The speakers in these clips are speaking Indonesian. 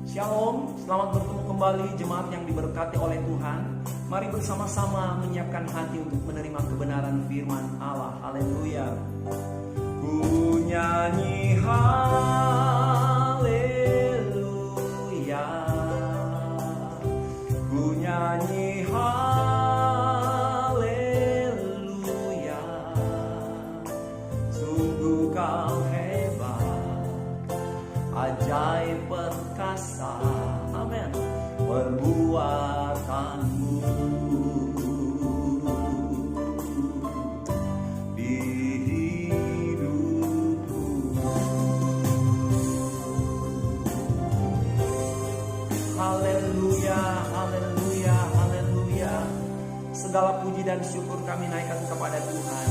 Shalom, selamat bertemu kembali jemaat yang diberkati oleh Tuhan. Mari bersama-sama menyiapkan hati untuk menerima kebenaran firman Allah. Haleluya. Ku nyanyi haleluya. Ku nyanyi haleluya. Sungguh kau hebat, ajaib perkasa, amin, perbuatanmu di hidupku. Haleluya, haleluya, haleluya. Segala puji dan syukur kami naikkan kepada Tuhan.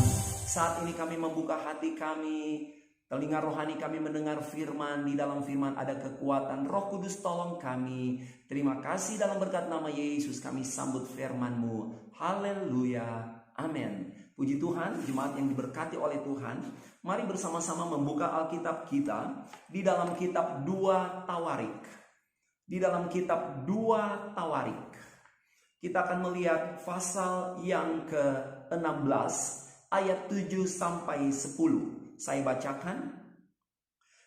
Saat ini kami membuka hati kami, telinga rohani kami mendengar firman. Di dalam firman ada kekuatan. Roh Kudus tolong kami. Terima kasih dalam berkat nama Yesus kami sambut firman-Mu. Haleluya. Amin. Puji Tuhan, jemaat yang diberkati oleh Tuhan. Mari bersama-sama membuka Alkitab kita di dalam kitab 2 Tawarik. Di dalam kitab 2 Tawarik. Kita akan melihat pasal yang ke-16 ayat 7 sampai 10. Saya bacakan.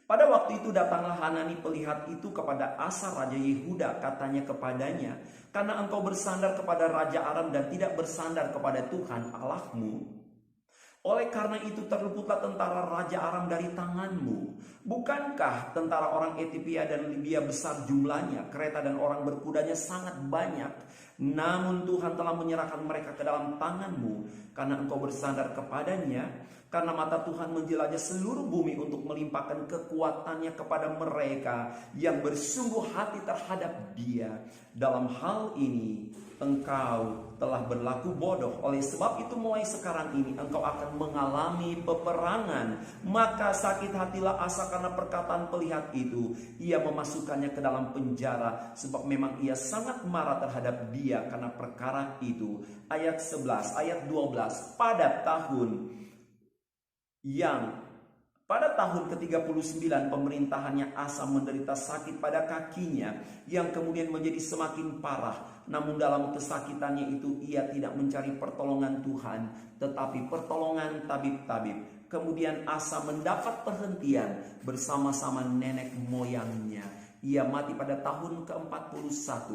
Pada waktu itu datanglah Hanani pelihat itu kepada Asa Raja Yehuda, katanya kepadanya, karena engkau bersandar kepada Raja Aram dan tidak bersandar kepada Tuhan Allahmu, oleh karena itu terluputlah tentara Raja Aram dari tanganmu. Bukankah tentara orang Etiopia dan Libya besar jumlahnya, kereta dan orang berkudanya sangat banyak? Namun Tuhan telah menyerahkan mereka ke dalam tanganmu, karena engkau bersandar kepadanya. Karena mata Tuhan menjelajah seluruh bumi untuk melimpahkan kekuatannya kepada mereka yang bersungguh hati terhadap Dia. Dalam hal ini engkau telah berlaku bodoh. Oleh sebab itu mulai sekarang ini engkau akan mengalami peperangan. Maka sakit hatilah Asa karena perkataan pelihat itu. Ia memasukkannya ke dalam penjara, sebab memang ia sangat marah terhadap dia karena perkara itu. Ayat 11, ayat 12. Pada tahun ke-39 pemerintahannya Asa menderita sakit pada kakinya yang kemudian menjadi semakin parah. Namun dalam kesakitannya itu ia tidak mencari pertolongan Tuhan, tetapi pertolongan tabib-tabib. Kemudian Asa mendapat perhentian bersama-sama nenek moyangnya. Ia mati pada tahun ke-41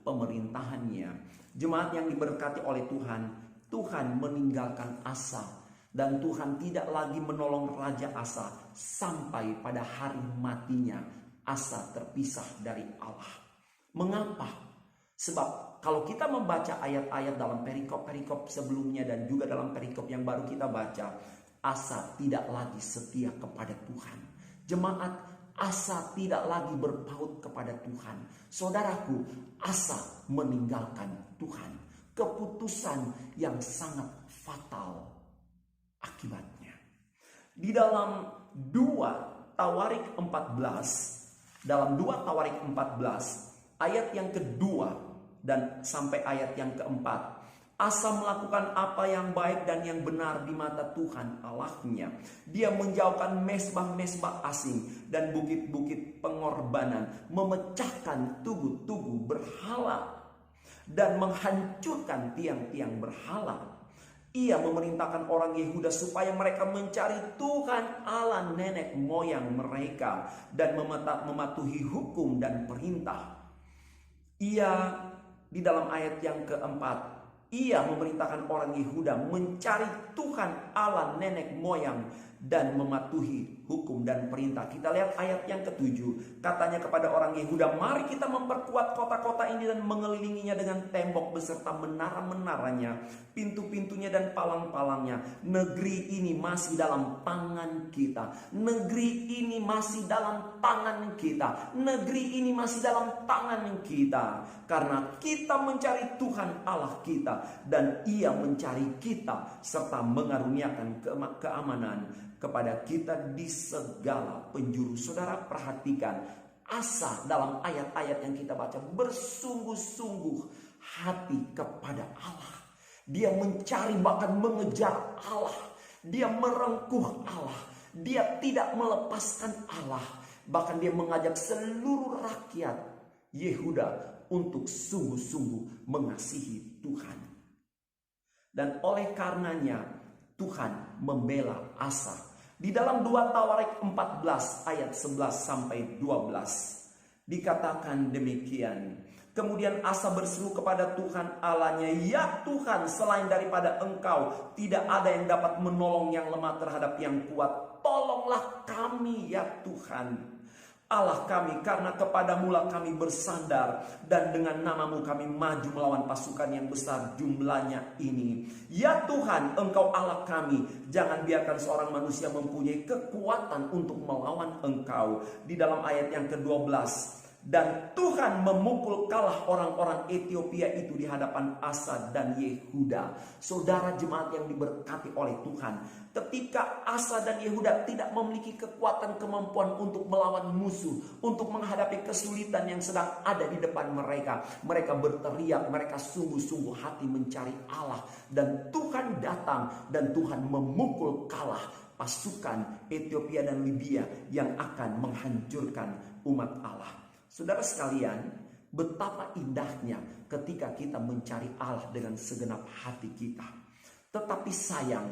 pemerintahannya. Jemaat yang diberkati oleh Tuhan, Tuhan meninggalkan Asa. Dan Tuhan tidak lagi menolong Raja Asa sampai pada hari matinya. Asa terpisah dari Allah. Mengapa? Sebab kalau kita membaca ayat-ayat dalam perikop-perikop sebelumnya dan juga dalam perikop yang baru kita baca, Asa tidak lagi setia kepada Tuhan. Jemaat, Asa tidak lagi berpaut kepada Tuhan. Saudaraku, Asa meninggalkan Tuhan. Keputusan yang sangat fatal akibatnya. Di dalam 2 Tawarik 14, dalam 2 Tawarik 14 ayat yang kedua dan sampai ayat yang keempat, Asa melakukan apa yang baik dan yang benar di mata Tuhan Allahnya. Dia menjauhkan mesbah-mesbah asing dan bukit-bukit pengorbanan, memecahkan tugu-tugu berhala dan menghancurkan tiang-tiang berhala. Ia memerintahkan orang Yehuda supaya mereka mencari Tuhan Allah nenek moyang mereka dan mematuhi hukum dan perintah. Ia di dalam ayat yang keempat, ia memerintahkan orang Yehuda mencari Tuhan Allah nenek moyang dan mematuhi hukum dan perintah. Kita lihat ayat yang ketujuh. Katanya kepada orang Yehuda, mari kita memperkuat kota-kota ini dan mengelilinginya dengan tembok beserta menara-menaranya, pintu-pintunya dan palang-palangnya. Negeri ini masih dalam tangan kita. Negeri ini masih dalam tangan kita. Negeri ini masih dalam tangan kita. Karena kita mencari Tuhan Allah kita dan Ia mencari kita serta mengaruniakan keamanan kepada kita di segala penjuru. Saudara perhatikan, Asa dalam ayat-ayat yang kita baca bersungguh-sungguh hati kepada Allah. Dia mencari bahkan mengejar Allah. Dia merengkuh Allah. Dia tidak melepaskan Allah. Bahkan dia mengajak seluruh rakyat Yehuda untuk sungguh-sungguh mengasihi Tuhan. Dan oleh karenanya Tuhan membela Asa. Di dalam 2 Tawarik 14 ayat 11 sampai 12 dikatakan demikian. Kemudian Asa berseru kepada Tuhan Allahnya, "Ya Tuhan, selain daripada Engkau tidak ada yang dapat menolong yang lemah terhadap yang kuat. Tolonglah kami ya Tuhan Allah kami, karena kepadamulah kami bersandar, dan dengan namamu kami maju melawan pasukan yang besar jumlahnya ini. Ya Tuhan, Engkau Allah kami, jangan biarkan seorang manusia mempunyai kekuatan untuk melawan Engkau." Di dalam ayat yang ke-12, dan Tuhan memukul kalah orang-orang Ethiopia itu di hadapan Asa dan Yehuda. Saudara jemaat yang diberkati oleh Tuhan, ketika Asa dan Yehuda tidak memiliki kekuatan kemampuan untuk melawan musuh, untuk menghadapi kesulitan yang sedang ada di depan mereka, mereka berteriak, mereka sungguh-sungguh hati mencari Allah, dan Tuhan datang dan Tuhan memukul kalah pasukan Ethiopia dan Libya yang akan menghancurkan umat Allah. Saudara sekalian, betapa indahnya ketika kita mencari Allah dengan segenap hati kita. Tetapi sayang,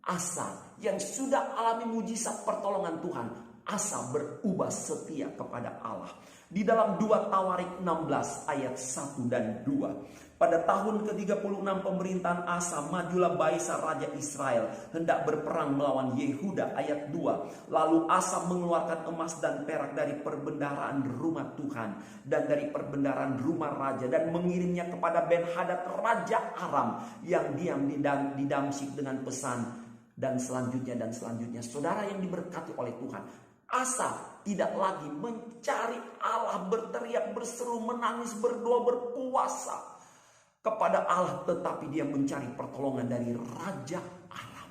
Asa yang sudah alami mujizat pertolongan Tuhan, Asa berubah setia kepada Allah. Di dalam 2 Tawarik 16 ayat 1 dan 2. Pada tahun ke-36 pemerintahan Asa, majulah Baisa raja Israel hendak berperang melawan Yehuda. Ayat 2. Lalu Asa mengeluarkan emas dan perak dari perbendaharaan rumah Tuhan dan dari perbendaharaan rumah raja, dan mengirimnya kepada Ben-Hadad raja Aram yang diam di Damsyik dengan pesan. Dan selanjutnya. Saudara yang diberkati oleh Tuhan, Asa tidak lagi mencari Allah, berteriak, berseru, menangis, berdoa, berpuasa kepada Allah, tetapi dia mencari pertolongan dari raja Aram.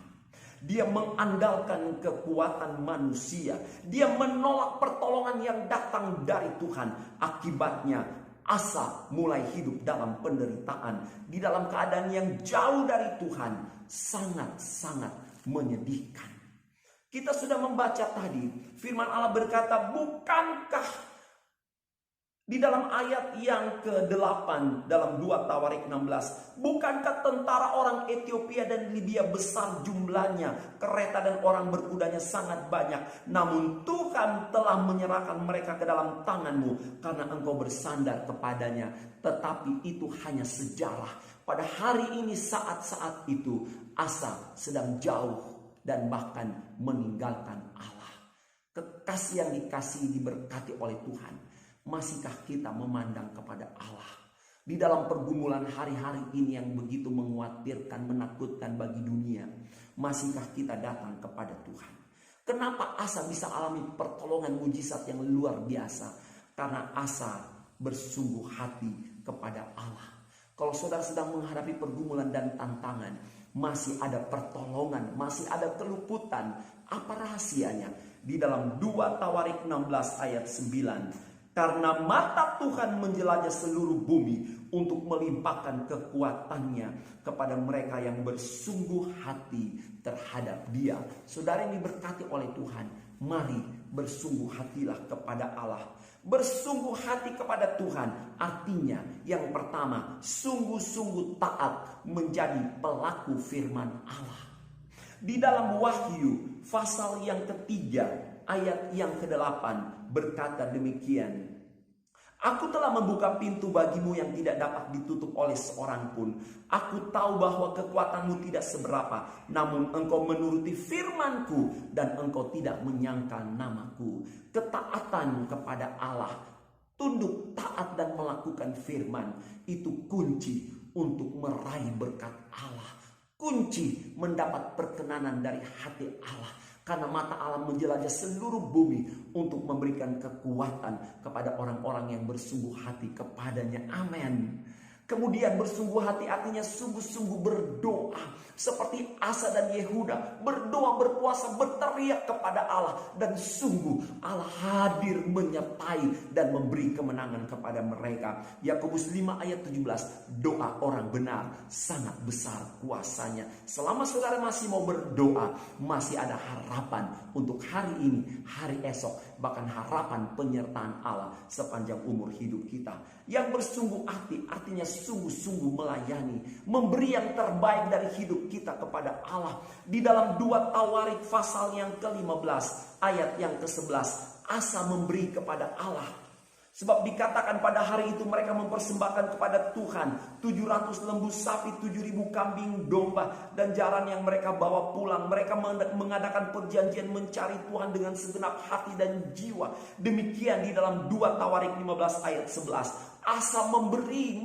Dia mengandalkan kekuatan manusia. Dia menolak pertolongan yang datang dari Tuhan. Akibatnya Asa mulai hidup dalam penderitaan, di dalam keadaan yang jauh dari Tuhan. Sangat-sangat menyedihkan. Kita sudah membaca tadi, firman Allah berkata, bukankah di dalam ayat yang ke-8 dalam 2 Tawarik 16, bukankah tentara orang Ethiopia dan Libya besar jumlahnya, kereta dan orang berkudanya sangat banyak, namun Tuhan telah menyerahkan mereka ke dalam tanganmu karena engkau bersandar kepadanya. Tetapi itu hanya sejarah. Pada hari ini, saat-saat itu, Asa sedang jauh dan bahkan meninggalkan Allah. Kekasih yang dikasihi, diberkati oleh Tuhan, masihkah kita memandang kepada Allah di dalam pergumulan hari-hari ini yang begitu mengkhawatirkan, menakutkan bagi dunia? Masihkah kita datang kepada Tuhan? Kenapa Asa bisa alami pertolongan mujizat yang luar biasa? Karena Asa bersungguh hati kepada Allah. Kalau saudara sedang menghadapi pergumulan dan tantangan, masih ada pertolongan, masih ada keluputan. Apa rahasianya? Di dalam 2 Tawarik 16 ayat 9. Karena mata Tuhan menjelajah seluruh bumi untuk melimpahkan kekuatannya kepada mereka yang bersungguh hati terhadap Dia. Saudara yang diberkati oleh Tuhan, mari bersungguh hatilah kepada Allah. Bersungguh hati kepada Tuhan artinya yang pertama, sungguh-sungguh taat menjadi pelaku firman Allah. Di dalam Wahyu pasal yang ketiga ayat yang ke-8 berkata demikian, Aku telah membuka pintu bagimu yang tidak dapat ditutup oleh seorang pun. Aku tahu bahwa kekuatanmu tidak seberapa, namun engkau menuruti firmanku dan engkau tidak menyangkal namaku. Ketaatan kepada Allah, tunduk taat dan melakukan firman, itu kunci untuk meraih berkat Allah. Kunci mendapat perkenanan dari hati Allah. Karena mata Allah menjelajah seluruh bumi untuk memberikan kekuatan kepada orang-orang yang bersungguh hati kepadanya. Amin. Kemudian bersungguh hati artinya sungguh-sungguh berdoa. Seperti Asa dan Yehuda, berdoa, berpuasa, berteriak kepada Allah. Dan sungguh Allah hadir menyertai dan memberi kemenangan kepada mereka. Yakobus 5 ayat 17, doa orang benar sangat besar kuasanya. Selama saudara masih mau berdoa, masih ada harapan untuk hari ini, hari esok, bahkan harapan penyertaan Allah sepanjang umur hidup kita. Yang bersungguh hati artinya sungguh-sungguh melayani, memberi yang terbaik dari hidup kita kepada Allah. Di dalam 2 Tawarik pasal yang ke-15 ayat yang ke-11, Asa memberi kepada Allah. Sebab dikatakan pada hari itu mereka mempersembahkan kepada Tuhan 700 lembu sapi, 7.000 kambing domba, dan jaran yang mereka bawa pulang. Mereka mengadakan perjanjian mencari Tuhan dengan segenap hati dan jiwa. Demikian di dalam 2 Tawarik 15 ayat 11. Asa memberi.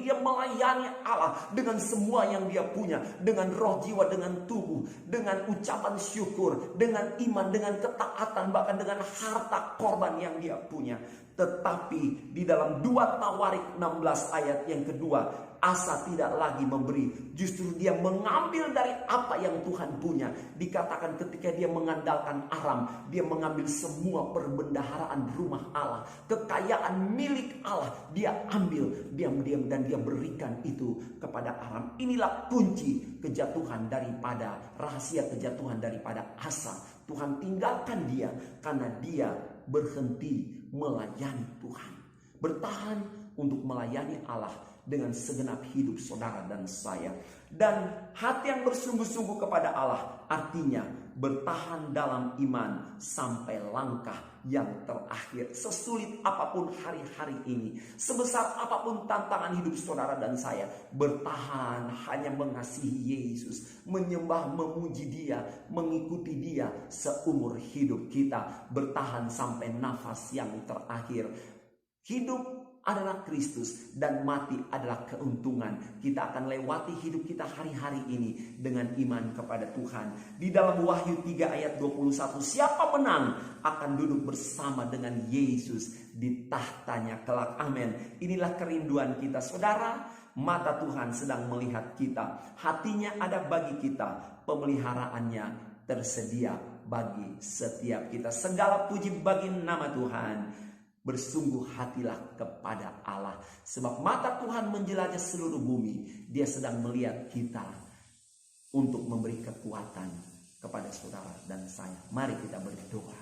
Dia melayani Allah dengan semua yang dia punya. Dengan roh, jiwa, dengan tubuh. Dengan ucapan syukur. Dengan iman, dengan ketaatan. Bahkan dengan harta korban yang dia punya. Tetapi di dalam 2 Tawarik 16 ayat yang kedua, Asa tidak lagi memberi. Justru dia mengambil dari apa yang Tuhan punya. Dikatakan ketika dia mengandalkan Aram, dia mengambil semua perbendaharaan rumah Allah, kekayaan milik Allah, dia ambil diam-diam dan dia berikan itu kepada Aram. Inilah kunci kejatuhan daripada, rahasia kejatuhan daripada Asa. Tuhan tinggalkan dia karena dia berhenti melayani Tuhan. Bertahan untuk melayani Allah dengan segenap hidup saudara dan saya. Dan hati yang bersungguh-sungguh kepada Allah artinya bertahan dalam iman sampai langkah yang terakhir. Sesulit apapun hari-hari ini, sebesar apapun tantangan hidup saudara dan saya, bertahan hanya mengasihi Yesus, menyembah, memuji Dia, mengikuti Dia seumur hidup kita. Bertahan sampai nafas yang terakhir. Hidup adalah Kristus dan mati adalah keuntungan. Kita akan lewati hidup kita hari-hari ini dengan iman kepada Tuhan. Di dalam Wahyu 3 ayat 21, siapa menang akan duduk bersama dengan Yesus di tahtanya kelak. Amin. Inilah kerinduan kita saudara. Mata Tuhan sedang melihat kita. Hatinya ada bagi kita. Pemeliharaannya tersedia bagi setiap kita. Segala puji bagi nama Tuhan. Bersungguh hatilah kepada Allah. Sebab mata Tuhan menjelajah seluruh bumi. Dia sedang melihat kita untuk memberi kekuatan kepada saudara dan saya. Mari kita berdoa.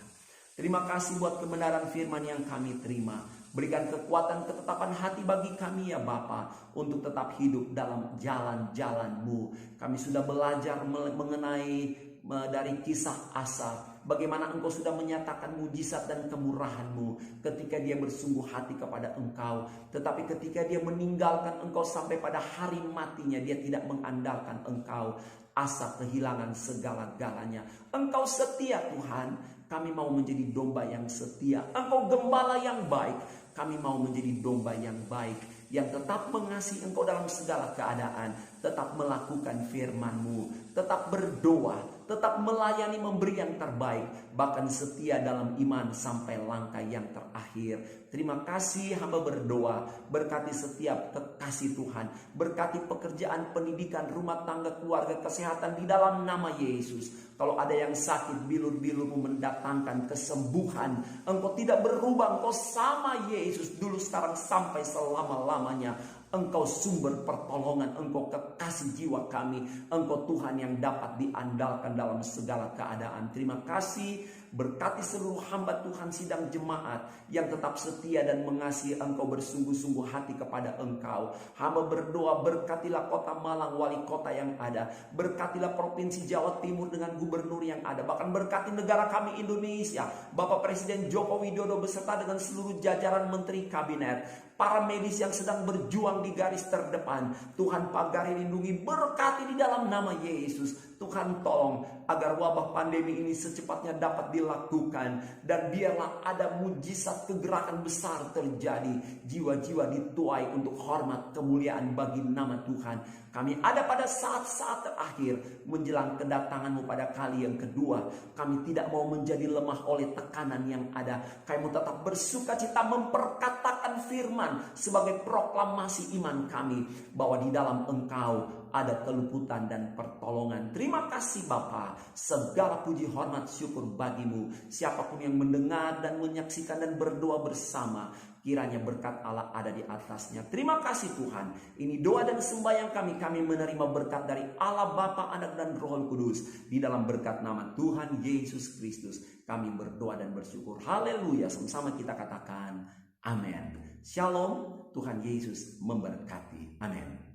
Terima kasih buat kebenaran firman yang kami terima. Berikan kekuatan ketetapan hati bagi kami ya Bapa, untuk tetap hidup dalam jalan-jalan-Mu. Kami sudah belajar mengenai dari kisah Asa, bagaimana Engkau sudah menyatakan mujizat dan kemurahan-Mu ketika dia bersungguh hati kepada Engkau. Tetapi ketika dia meninggalkan Engkau sampai pada hari matinya, dia tidak mengandalkan Engkau. Asa kehilangan segala-galanya. Engkau setia Tuhan. Kami mau menjadi domba yang setia. Engkau gembala yang baik. Kami mau menjadi domba yang baik, yang tetap mengasihi Engkau dalam segala keadaan, tetap melakukan firman-Mu, tetap berdoa, tetap melayani, memberi yang terbaik, bahkan setia dalam iman sampai langkah yang terakhir. Terima kasih, hamba berdoa, berkati setiap kekasih Tuhan, berkati pekerjaan, pendidikan, rumah tangga, keluarga, kesehatan di dalam nama Yesus. Kalau ada yang sakit, bilur-bilur-Mu mendatangkan kesembuhan. Engkau tidak berubah, Engkau sama Yesus dulu, sekarang, sampai selama-lamanya. Engkau sumber pertolongan, Engkau kekasih jiwa kami. Engkau Tuhan yang dapat diandalkan dalam segala keadaan. Terima kasih. Berkati seluruh hamba Tuhan sidang jemaat yang tetap setia dan mengasihi Engkau, bersungguh-sungguh hati kepada Engkau. Hamba berdoa, berkatilah kota Malang, wali kota yang ada. Berkatilah provinsi Jawa Timur dengan gubernur yang ada. Bahkan berkati negara kami Indonesia, Bapak Presiden Joko Widodo beserta dengan seluruh jajaran menteri kabinet. Para medis yang sedang berjuang di garis terdepan, Tuhan pagari, lindungi, berkati di dalam nama Yesus. Tuhan tolong agar wabah pandemi ini secepatnya dapat dilakukan. Dan biarlah ada mujizat kegerakan besar terjadi. Jiwa-jiwa dituai untuk hormat kemuliaan bagi nama Tuhan. Kami ada pada saat-saat terakhir menjelang kedatangan-Mu pada kali yang kedua. Kami tidak mau menjadi lemah oleh tekanan yang ada. Kami mau tetap bersuka cita memperkatakan firman sebagai proklamasi iman kami, bahwa di dalam Engkau ada keluputan dan pertolongan. Terima kasih Bapa. Segala puji, hormat, syukur bagi-Mu. Siapapun yang mendengar dan menyaksikan dan berdoa bersama, kiranya berkat Allah ada di atasnya. Terima kasih Tuhan. Ini doa dan sembahyang kami. Kami menerima berkat dari Allah Bapa, Anak dan Roh Kudus. Di dalam berkat nama Tuhan Yesus Kristus kami berdoa dan bersyukur. Haleluya. Sama-sama kita katakan amin. Shalom. Tuhan Yesus memberkati. Amin.